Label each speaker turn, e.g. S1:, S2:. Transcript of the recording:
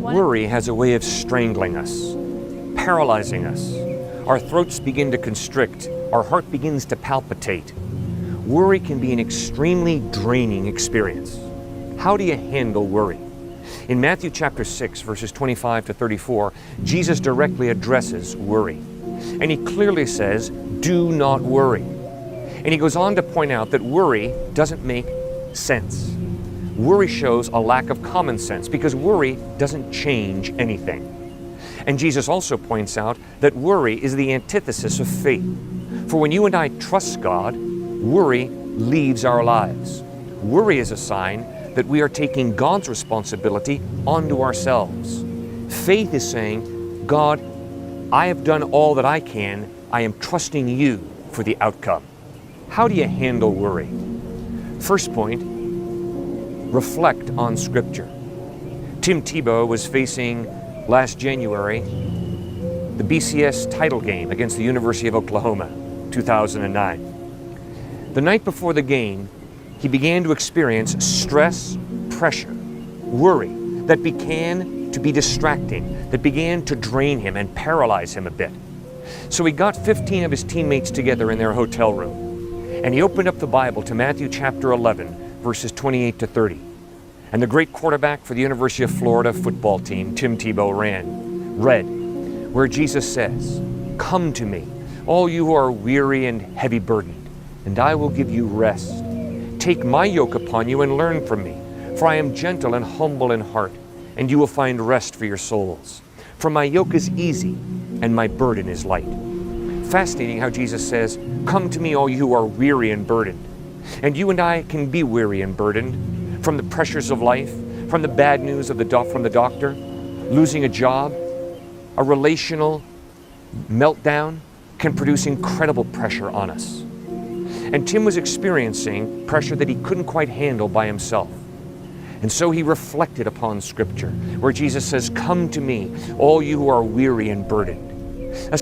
S1: Worry has a way of strangling us, paralyzing us. Our throats begin to constrict, our heart begins to palpitate. Worry can be an extremely draining experience. How do you handle worry? In Matthew chapter 6, verses 25 to 34, Jesus directly addresses worry. And he clearly says, do not worry. And he goes on to point out that worry doesn't make sense. Worry shows a lack of common sense because worry doesn't change anything. And Jesus also points out that worry is the antithesis of faith. For when you and I trust God, worry leaves our lives. Worry is a sign that we are taking God's responsibility onto ourselves. Faith is saying, God, I have done all that I can. I am trusting you for the outcome. How do you handle worry? First point, reflect on Scripture. Tim Tebow was facing last January the BCS title game against the University of Oklahoma, 2009. The night before the game, he began to experience stress, pressure, worry that began to be distracting, that began to drain him and paralyze him a bit. So he got 15 of his teammates together in their hotel room, and he opened up the Bible to Matthew chapter 11, verses 28 to 30. And the great quarterback for the University of Florida football team, Tim Tebow, read, where Jesus says, "Come to me, all you who are weary and heavy burdened, and I will give you rest. Take my yoke upon you and learn from me, for I am gentle and humble in heart, and you will find rest for your souls. For my yoke is easy and my burden is light." Fascinating how Jesus says, "Come to me, all you who are weary and burdened." And you and I can be weary and burdened from the pressures of life, from the bad news of from the doctor, losing a job. A relational meltdown can produce incredible pressure on us. And Tim was experiencing pressure that he couldn't quite handle by himself. And so he reflected upon Scripture, where Jesus says, "Come to me, all you who are weary and burdened." A